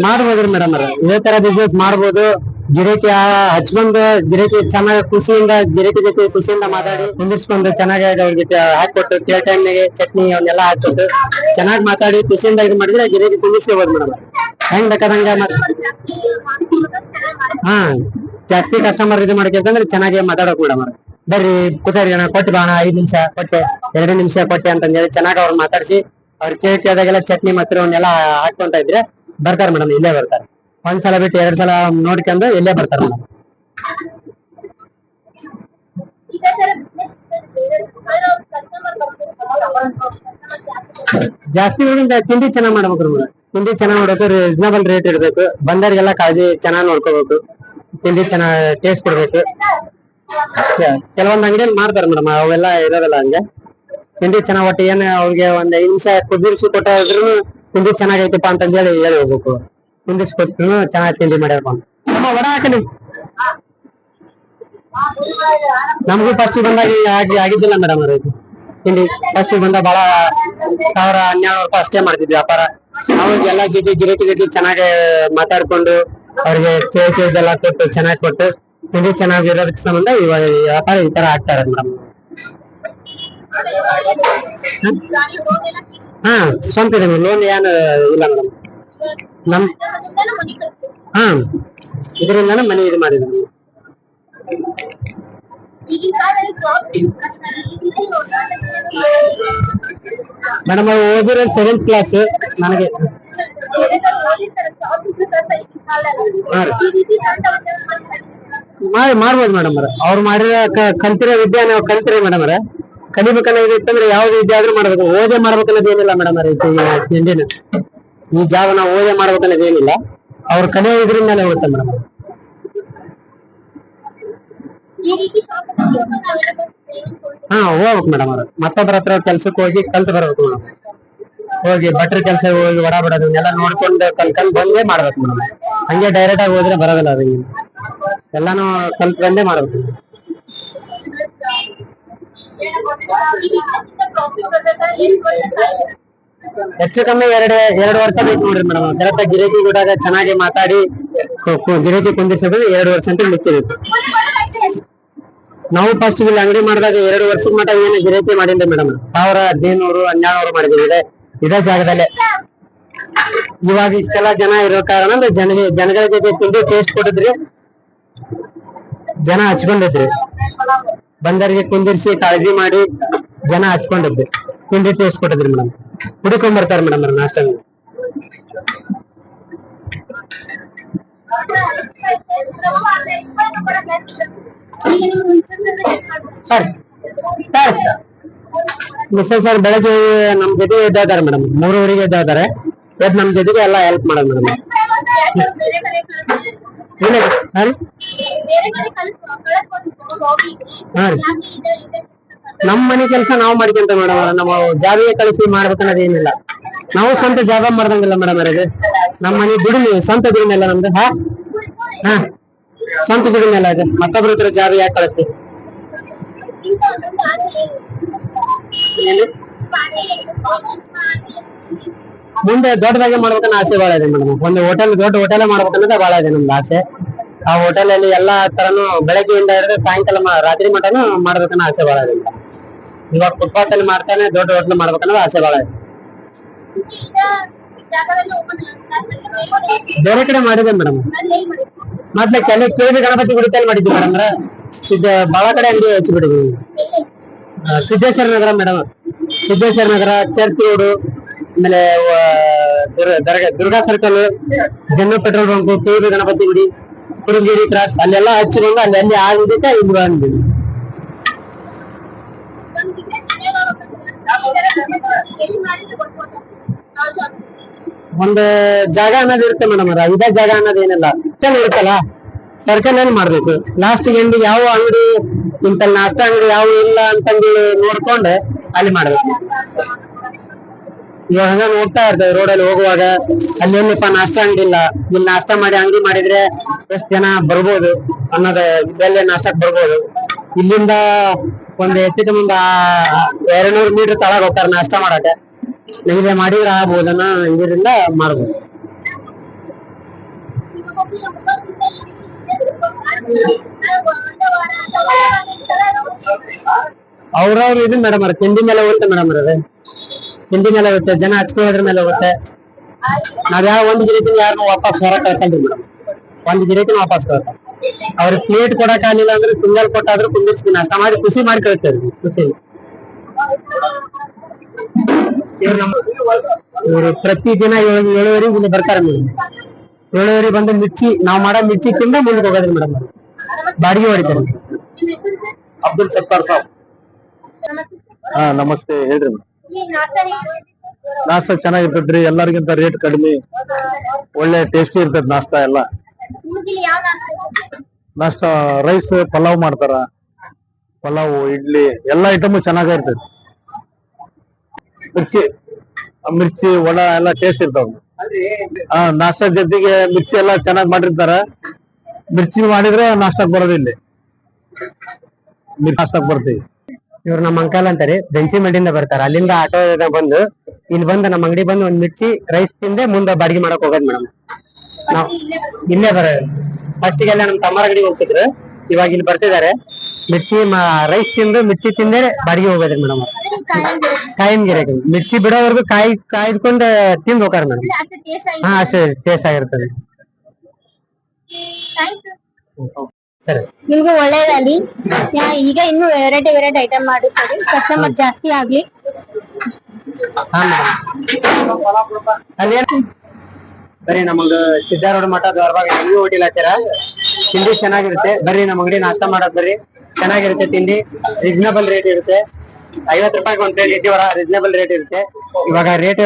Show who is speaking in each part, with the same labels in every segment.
Speaker 1: ಮಾಡ್ಬೋದ್ರಿ ಮೇಡಮ್ ಅವ್ರ ಇದೇ ತರ ಬಿಸ್ನೆಸ್ ಮಾಡ್ಬೋದು. ಗಿರಾಕಿ ಹಚ್ಕೊಂಡು ಗಿರಾಕಿ ಚೆನ್ನಾಗಿ ಖುಷಿಯಿಂದ ಗಿರಾಕಿ ಜೊತೆ ಖುಷಿಯಿಂದ ಮಾತಾಡಿ ಕುಂದಿರ್ಸ್ಕೊಂಡು ಚೆನ್ನಾಗಿ ಅವ್ರಿಗೆ ಹಾಕೊಟ್ಟು ಕೇಳ ಟೈಮ್ನಾಗೆ ಚಟ್ನಿ ಅವನ್ನೆಲ್ಲ ಹಾಕೊಟ್ಟು ಚೆನ್ನಾಗಿ ಮಾತಾಡಿ ಖುಷಿಯಿಂದ ಇದು ಮಾಡಿದ್ರೆ ಗಿರಾಕಿ ಕುಂದಿರ್ಸ್ಕೋಬಹುದು ಮೇಡಮ್. ಹೆಂಗ್ ಬೇಕಾದಂಗ ಹಾ ಜಾಸ್ತಿ ಕಸ್ಟಮರ್ ಇದು ಮಾಡ್ಬೇಕಂದ್ರೆ ಚೆನ್ನಾಗಿ ಮಾತಾಡೋಕ್ ಮೇಡಮ್ ಅವ್ರ. ಬರ್ರಿ ಕೂತಾರಿ ಅಣ್ಣ ಕೊಟ್ಟು ಬಾಣ 5 ನಿಮಿಷ ಕೊಟ್ಟೆ 2 ನಿಮಿಷ ಕೊಟ್ಟೆ ಅಂತಂದೇಳಿ ಚೆನ್ನಾಗಿ ಅವ್ರ ಮಾತಾಡ್ಸಿ ಅವ್ರ ಕೇಳಿದಾಗೆಲ್ಲ ಚಟ್ನಿ ಮೊಸರು ಅವನ್ನೆಲ್ಲ ಹಾಕೊಂತ ಇದ್ರೆ ಬರ್ತಾರೆ ಮೇಡಮ್. ಇಲ್ಲೇ ಬರ್ತಾರೆ. ಒಂದ್ಸಲ ಬಿಟ್ಟು 2 ಸಲ ನೋಡ್ಕೊಂಡು ಇಲ್ಲೇ ಬರ್ತಾರೆ ಮೇಡಮ್. ಜಾಸ್ತಿ ತಿಂಡಿ ಚೆನ್ನಾಗ್ ಮಾಡ್ಬೇಕು ಮೇಡಮ್. ತಿಂಡಿ ಚೆನ್ನಾಗ್ ಮಾಡ್ಬೇಕು, ರೀಸನಬಲ್ ರೇಟ್ ಇರ್ಬೇಕು, ಬಂದವ್ರಿಗೆಲ್ಲ ಕಾಳಜಿ ಚೆನ್ನಾಗ್ ನೋಡ್ಕೋಬೇಕು, ತಿಂಡಿ ಚೆನ್ನಾಗ್ ಟೇಸ್ಟ್ ಕೊಡ್ಬೇಕು. ಕೆಲವೊಂದ್ ಅಂಗಡಿಯಲ್ಲಿ ಮಾಡ್ತಾರೆ ಮೇಡಮ್, ಅವೆಲ್ಲ ಇರೋದಿಲ್ಲ ಹಂಗೆ. ತಿಂಡಿ ಚೆನ್ನಾಗ್ ಒಟ್ಟು ಏನ್ ಅವ್ರಿಗೆ ಒಂದ್ 5 ನಿಮಿಷ ಕುದಿರ್ಸಿ ಕೊಟ್ಟಿದ್ರು ತಿಂಡಿ ಚೆನ್ನಾಗೈತಪ್ಪ ಅಂತ ಹೇಳಿ ಹೇಳಿ ಹೋಗ್ಬೇಕು. ಕುಂದಿರ್ಸ್ಕೊಟ್ರು ಚೆನ್ನಾಗಿ ತಿಂಡಿ ಮಾಡ್ಯಾರಪ್ಪ ನಮ್ಮ ವಡ ಹಾಕಲಿ. ನಮಗೂ ಫಸ್ಟ್ ಬಂದಾಗ ಆಗಿದ್ದಿಲ್ಲ ಮೇಡಮ್ ಅವ್ರ ತಿಂಡಿ. ಫಸ್ಟ್ ಬಂದ ಬಹಳ 1000-1200 ರೂಪಾಯಿ ಅಷ್ಟೇ ಮಾಡ್ತಿದ್ವಿ ವ್ಯಾಪಾರ. ಅವಾಗ ಎಲ್ಲ ಜೊತೆ ಗಿರಾಕಿ ಜೊತೆ ಚೆನ್ನಾಗಿ ಮಾತಾಡ್ಕೊಂಡು ಅವ್ರಿಗೆ ಕೇಳಿದ್ದೆಲ್ಲ ಕೊಟ್ಟು ಚೆನ್ನಾಗಿ ಕೊಟ್ಟು ತಿಂಡಿ ಚೆನ್ನಾಗಿರೋದಕ್ಕೆ ಸಂಬಂಧ ಇವಾಗ ವ್ಯಾಪಾರ ಈ ತರ ಆಗ್ತಾ ಇರೋದು ಮೇಡಮ್. ಹಾ ಸ್ವಂತ ಇದೆ ಲೋನ್ ಏನು ಇಲ್ಲ ಮೇಡಮ್. ನಮ್ ಹಾ ಇದರಿಂದಾನು ಮನೆ ಇದು ಮಾಡಿದ್ರು ಮೇಡಮ್. ಓದಿರೋ 7th ಕ್ಲಾಸ್ ನನಗೆ. ಮಾಡ್ಬೋದು ಮೇಡಮ್ ಅವ್ರು ಮಾಡಿರೋ ಕಲ್ತಿರೋ ವಿದ್ಯೆ ನಾವು ಕಲ್ತಿರಿ ಮೇಡಮ್ ಅವ್ರೆ. ಕಲಿಬೇಕನ್ನೋದು ಇತ್ತಂದ್ರೆ ಯಾವ್ದು ವಿದ್ಯೆ ಆದ್ರೂ ಮಾಡ್ಬೇಕು, ಓದೇ ಮಾಡ್ಬೇಕನ್ನೋದು ಏನಿಲ್ಲ ಮೇಡಮ್ ಅವ್ರೆ. ತಿಂಡಿನ ಈ ಜಾಗ ನಾವು ಓದೇ ಮಾಡ್ಬೇಕನ್ನೋದು ಏನಿಲ್ಲ, ಅವ್ರ ಕಲಿಯೋ ಇದ್ರಿಂದಾನೇ ಹೋಗುತ್ತೆ ಮೇಡಮ್. ಹಾ ಹೋಗ್ಬೇಕು ಮೇಡಮ್ ಅವ್ರ. ಮತ್ತೊಬ್ಬರ ಹತ್ರ ಕೆಲ್ಸಕ್ಕೆ ಹೋಗಿ ಕಲ್ತು ಬರ್ಬೇಕು ಮೇಡಮ್. ಹೋಗಿ ಭಟ್ರ ಕೆಲ್ಸ ಹೋಗಿ ವಡ ಬಿಡೋದು ಎಲ್ಲ ನೋಡ್ಕೊಂಡು ಕಲ್ಕೊಂಡ್ ಬಂದೇ ಮಾಡ್ಬೇಕು ಮೇಡಮ್. ಹಂಗೆ ಡೈರೆಕ್ಟ್ ಆಗಿ ಹೋದ್ರೆ ಬರೋದಿಲ್ಲ ಅದು. ಎಲ್ಲಾನು ಕಲ್ತ್ ಬಂದೇ ಮಾಡ್ಬೇಕು. ಹೆಚ್ಚು ಕಮ್ಮಿ 2 ವರ್ಷ ಬೇಕು ನೋಡ್ರಿ ಮೇಡಮ್. ಕರೆಕ್ಟ್ ಗಿರಾಕಿ ಕೂಡ ಚೆನ್ನಾಗಿ ಮಾತಾಡಿ ಗಿರಾಕಿ ಕುಂದಿರ್ಸೋದು 2 ವರ್ಷ ಅಂತ ಮುಚ್ಚಬೇಕು. ನಾವು ಫಸ್ಟ್ ಇಲ್ಲಿ ಅಂಗಡಿ ಮಾಡಿದಾಗ 2 ವರ್ಷದ ಮಟ್ಟ ಏನು ಗಿರಾಕಿ ಮಾಡಿಲ್ಲ ಮೇಡಮ್. 1500-1200 ಮಾಡಿದೀವಿ ಇದೇ ಜಾಗದಲ್ಲೇ. ಇವಾಗ ಇಷ್ಟೆಲ್ಲ ಜನ ಇರೋ ಕಾರಣ ಜನಗಳ ಜೊತೆ ತಿಂಡಿ ಟೇಸ್ಟ್ ಕೊಟ್ಟಿದ್ರಿ, ಜನ ಹಚ್ಕೊಂಡಿದ್ರಿ. ಬಂದರಿಗೆ ಕುಂದಿರ್ಸಿ ಕಾಳಜಿ ಮಾಡಿ ಜನ ಹಚ್ಕೊಂಡಿದ್ರಿ, ತಿಂಡಿ ಟೇಸ್ಟ್ ಕೊಟ್ಟಿದ್ರಿ ಮೇಡಮ್. ಹುಡುಕೊಂಡ್ ಬರ್ತಾರೆ ಮೇಡಮ್ ಅವ್ರ ನಾಷ್ಟ. ಮಿಸ್ಸಸ್ ಸರ್ ಬೆಳಗ್ಗೆ ನಮ್ ಜೊತೆ ಇದ್ದಾರೆ ಮೇಡಮ್. 3:30ಗೆ ಇದ್ದಾರೆ. ಇವತ್ತು ನಮ್ ಜೊತೆಗೆ ಎಲ್ಲ ಹೆಲ್ಪ್ ಮಾಡೋದು ಮೇಡಮ್. ನಮ್ ಮನೆ ಕೆಲಸ ನಾವು ಮಾಡ್ಕೊಂತ ಮೇಡಮ್. ನಮ್ಮ ಜಾಬಿಗೆ ಕಳಿಸಿ ಮಾಡ್ಬೇಕನ್ನೋದೇನಿಲ್ಲ. ನಾವು ಸ್ವಂತ ಜಾಬ್ ಮಾಡ್ದಂಗಿಲ್ಲ ಮೇಡಮ್ ಅವ್ರಿಗೆ. ನಮ್ಮ ಮನೆ ದುಡಿಮೆ ಸ್ವಂತ ದುಡಿಮೆ ಅಲ್ಲ ನಮ್ದು. ಹಾ ಸ್ವಂತ ದುಡಿಮೆ ಅಲ್ಲ ಅದು. ಮತ್ತೊಬ್ರ ಹತ್ರ ಜಾಬ್ ಯಾಕೆ ಕಳಿಸ್ತೀವಿ? ಮುಂದೆ ದೊಡ್ಡದಾಗೆ ಮಾಡ್ಬೇಕನ್ನ ಆಸೆ ಬಹಳ ಇದೆ ಮೇಡಮ್. ಒಂದು ದೊಡ್ಡ ಹೋಟೆಲ್ ಮಾಡ್ಬೇಕನ್ನೋದೇ ಬಹಳ ಇದೆ ನಮ್ದು ಆಸೆ. ಆ ಹೋಟೆಲ್ ಅಲ್ಲಿ ಎಲ್ಲಾ ತರನು ಬೆಳಗ್ಗೆಯಿಂದ ಹಿಡಿದು ಸಾಯಂಕಾಲ ರಾತ್ರಿ ಮಟನು ಮಾಡ್ಬೇಕನ್ನೋ ಆಸೆ ಬಹಳ ಇದೆ. ಇವಾಗ ಫುಟ್ಪಾತ್ ಅಲ್ಲಿ ಮಾಡ್ತಾನೆ ದೊಡ್ಡ ಹೋಟೆಲ್ ಮಾಡ್ಬೇಕನ್ನೋದು ಆಸೆ ಬಹಳ ಇದೆ. ಬೇರೆ ಕಡೆ ಮಾಡಿದೆ ಮೇಡಮ್. ಮೊದ್ಲೆ ಕೇಳಿ ಗಣಪತಿ ಗುಡಿತಲ್ಲಿ ಮಾಡಿದ್ವಿ ಮೇಡಮ್. ಬಹಳ ಕಡೆ ಅಂಗಡಿ ಹಚ್ಚಿಬಿಟ್ಟಿದ್ವಿ. ಸಿದ್ದೇಶ್ವರ ನಗರ ಮೇಡಮ್. ಸಿದ್ದೇಶ್ವರ ನಗರ, ಚರ್ಚ್ ರೋಡ್, ಆಮೇಲೆ Durga circle, Jannu petrol bunk, ಕೇಳಿ ಗಣಪತಿ ಗುಡಿ, ಕುರುಂಗೇರಿ ಕ್ರಾಸ್ ಅಲ್ಲೆಲ್ಲ ಹಚ್ಚಿ ಬಂದು ಅಲ್ಲಿ ಆಗಿದ್ದಕ್ಕೆ ಇಲ್ಲಿ ಬಂದ್ವಿ. ಒಂದು ಜಾಗ ಅನ್ನೋದು ಇರುತ್ತೆ ಮೇಡಮ್. ಇದೇ ಜಾಗ ಅನ್ನೋದೇನಿಲ್ಲ, ಇರುತ್ತಲ್ಲ ಸರ್ಕಲ್ ಅಲ್ಲಿ ಮಾಡ್ಬೇಕು. ಲಾಸ್ಟ್ ಎಂಡ್ ಯಾವ ಅಂಗಡಿ ಇಂತ ನಾಷ್ಟ ಅಂಗಡಿ ಯಾವ ಇಲ್ಲ ಅಂತಂದು ನೋಡ್ಕೊಂಡು ಅಲ್ಲಿ ಮಾಡ್ಬೇಕು. ಇವಾಗ ಹಂಗ ನೋಡ್ತಾ ಇರ್ತೇವೆ ರೋಡಲ್ಲಿ ಹೋಗುವಾಗ, ಅಲ್ಲಿ ಏನಪ್ಪ ನಾಷ್ಟ ಅಂಗಡಿ ಇಲ್ಲ, ಇಲ್ಲಿ ನಾಷ್ಟ ಮಾಡಿ ಅಂಗಡಿ ಮಾಡಿದ್ರೆ ಎಷ್ಟು ಜನ ಬರ್ಬೋದು ಅನ್ನೋದು ಇಲ್ಲೇ ನಾಷ್ಟಕ್ ಬರ್ಬೋದು. ಇಲ್ಲಿಂದ ಒಂದು ಹೆಚ್ಚಿದ ಮುಂದ 200 ಮೀಟರ್ ತಳಗ ಹೋಗ್ತಾರೆ ನಾಷ್ಟ ಮಾಡಕ್ಕೆ. ನಮಗೆ ಮಾಡಿದ್ರೆ ಆಗ್ಬೋದನ್ನ ಇದರಿಂದ ಮಾಡ್ಬೋದು. ಅವ್ರವ್ರ ಇದು ಮೇಡಮ್ ಅವ್ರ ತಿಂಡಿ ಮೇಲೆ ಹೋಗುತ್ತೆ ಮೇಡಮ್ ಅದು ತಿಂಡಿ ಮೇಲೆ ಹೋಗುತ್ತೆ, ಜನ ಹಚ್ಕೊಳ್ಳೋದ್ರ ಮೇಲೆ ಹೋಗುತ್ತೆ. ನಾವ್ ಯಾವ ಒಂದ್ ಗಿರಿಕಿನ ಯಾರನ್ನ ವಾಪಸ್ ಹೊರ ಕಳ್ಸಲ್ರಿ ಮೇಡಮ್, ಒಂದ್ ಗಿರಿಕಿನ ವಾಪಸ್ ಕಳ್ಸ. ಅವ್ರಿಗೆ ಪ್ಲೇಟ್ ಕೊಡಕ್ ಆಗ್ಲಿಲ್ಲ ಅಂದ್ರೆ ಸಿಂಗಲ್ ಕೊಟ್ಟಾದ್ರೂ ಕುಂದಿರ್ಸಿ ನಾಷ್ಟ ಮಾಡಿ ಖುಷಿ ಮಾಡಿ ಕಳ್ತೇವೆ ಖುಷಿ. ಇವ್ರು ಪ್ರತಿ ದಿನ 7:30 ಇಲ್ಲಿ ಬರ್ತಾರೆ ಮೇಡಮ್. 7:30 ಬಂದು ಮಿರ್ಚಿ ನಾವ್ ಮಾಡೋ ಮಿರ್ಚಿ ತಿಂದ ಮುಂದಕ್ಕೆ ಹೋಗೋದ್ರಿ ಮೇಡಮ್. ಬಾಡಿಗೆ ಹೊಡಿತಾರೆ.
Speaker 2: ಅಬ್ದುಲ್ ಸತ್ತಾರ್ ಸಾಬ್. ಹಾ ನಮಸ್ತೆ, ಹೇಳ್ರಿ. ನಾಷ್ಟ ಚೆನ್ನಾಗಿರ್ತದ್ರಿ, ಎಲ್ಲರಿಗಿಂತ ರೇಟ್ ಕಡಿಮೆ, ಒಳ್ಳೆ ಟೇಸ್ಟಿ ಇರ್ತದ ನಾಷ್ಟ ಎಲ್ಲ. ನಾಷ್ಟ ರೈಸ್ ಪಲಾವ್ ಮಾಡ್ತಾರ, ಪಲಾವ್ ಇಡ್ಲಿ ಎಲ್ಲಾ ಐಟಮ್ ಚೆನ್ನಾಗಿರ್ತದೆ. ಮಿರ್ಚಿ ವಡಾ ಎಲ್ಲ ಟೇಸ್ಟ್ ಇರ್ತಾವ. ನಾಷ್ಟ ಜೊತೆಗೆ ಮಿರ್ಚಿ ಎಲ್ಲ ಚೆನ್ನಾಗಿ ಮಾಡಿರ್ತಾರ. ಮಿರ್ಚಿ ಮಾಡಿದ್ರೆ ನಾಷ್ಟಕ್ ಬರೋದಿಲ್ಲ, ನಾಷ್ಟಕ್ ಬರ್ತೀವಿ.
Speaker 1: ಇವ್ರು ನಮ್ಮ ಅಂಕಲ್ ಅಂತಾರೆ, ಬೆಂಚಿಮಡಿಯಿಂದ ಬರ್ತಾರೆ. ಅಲ್ಲಿಂದ ಆಟೋ ಬಂದು ಇಲ್ಲಿ ಬಂದು ನಮ್ಮ ಅಂಗಡಿ ಬಂದು ಒಂದ್ ಮಿರ್ಚಿ ರೈಸ್ ತಿಂದೆ ಮುಂದೆ ಬಾಡಿಗೆ ಮಾಡಕ್ ಹೋಗೋದ್ ಮೇಡಮ್. ನಾವ್ ಇಲ್ಲೇ ಫಸ್ಟಿಗೆಲ್ಲ ನಮ್ ತಮ್ಮರ ಅಂಗಡಿಗೆ ಹೋಗ್ತಿದ್ರು, ಇವಾಗ ಇಲ್ಲಿ ಬರ್ತಿದ್ದಾರೆ. ಮಿರ್ಚಿ ರೈಸ್ ತಿಂದು ಮಿರ್ಚಿ ತಿಂದೆ ಬಾಡಿಗೆ ಹೋಗೋದ್ರಿ ಮೇಡಮ್. ಕಾಯಿನ್ ಗಿರ ಮಿರ್ಚಿ ಬಿಡೋವರೆಗೂ ಕಾಯ್ದುಕೊಂಡು ತಿಂದು ಹೋಗಾರ ಮೇಡಮ್. ಹಾ ಅಷ್ಟೇ ಟೇಸ್ಟ್ ಆಗಿರ್ತದೆ. ಸರಿ,
Speaker 3: ನಿಮ್ಗೆ ಒಳ್ಳೇದಾಗ್ಲಿ. ಈಗ ಇನ್ನು ವೆರೈಟಿ ಐಟಮ್ ಮಾಡುತ್ತಾರೆ, ಕಸ್ಟಮರ್ ಜಾಸ್ತಿ ಆಗ್ಲಿ.
Speaker 1: ಹಾ ಮೇಡಮ್, ಬರ್ರಿ ನಮಗ ಸಿದ್ದಾರೂಢ ಮಠ ದ್ವಾರಬಾಗ ಎಲ್ಲಿ ಹೋಟೆಲ್ ಹಾಕ್ಯಾರ. ತಿಂಡಿ ಚೆನ್ನಾಗಿರುತ್ತೆ, ಬರ್ರಿ ನಮ್ಮ ಅಂಗಡಿ ನಾಷ್ಟ ಮಾಡೋದ್ ಬರ್ರಿ. ಚೆನ್ನಾಗಿರುತ್ತೆ ತಿಂಡಿ, ರೀಸನಬಲ್ ರೇಟ್ ಇರುತ್ತೆ. 50 ರೂಪಾಯಿಗೆ ಒಂದ್ plate idli vada reasonable rate ಇರುತ್ತೆ. ಇವಾಗ ರೇಟ್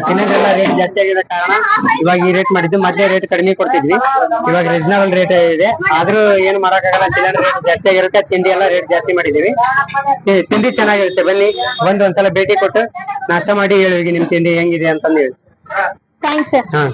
Speaker 1: ಸಿಲಿಂಡರ್ ಎಲ್ಲ ರೇಟ್ ಜಾಸ್ತಿ ಆಗಿರೋ ಕಾರಣ ಇವಾಗ ಈ ರೇಟ್ ಮಾಡಿದ್ದು, ಮೊದ್ಲೇ ರೇಟ್ ಕಡಿಮೆ ಕೊಡ್ತಿದ್ವಿ, ಇವಾಗ ರೀಸನಬಲ್ ರೇಟ್ ಇದೆ. ಆದ್ರೂ ಏನು ಮಾಡಕ್ಕಾಗಲ್ಲ, ಸಿಲಿಂಡರ್ ರೇಟ್ ಜಾಸ್ತಿ ಆಗಿರುತ್ತೆ, ತಿಂಡಿ ಎಲ್ಲ ರೇಟ್ ಜಾಸ್ತಿ ಮಾಡಿದೀವಿ. ತಿಂಡಿ ಚೆನ್ನಾಗಿರುತ್ತೆ, ಬನ್ನಿ ಒಂದ್ಸಲ ಭೇಟಿ ಕೊಟ್ಟು ನಾಷ್ಟ ಮಾಡಿ ಹೇಳಿ ನಿಮ್ ತಿಂಡಿ ಹೆಂಗಿದೆ ಅಂತಂದು ಹೇಳಿ.
Speaker 3: ಥ್ಯಾಂಕ್ಸ್.
Speaker 1: ಹಾ.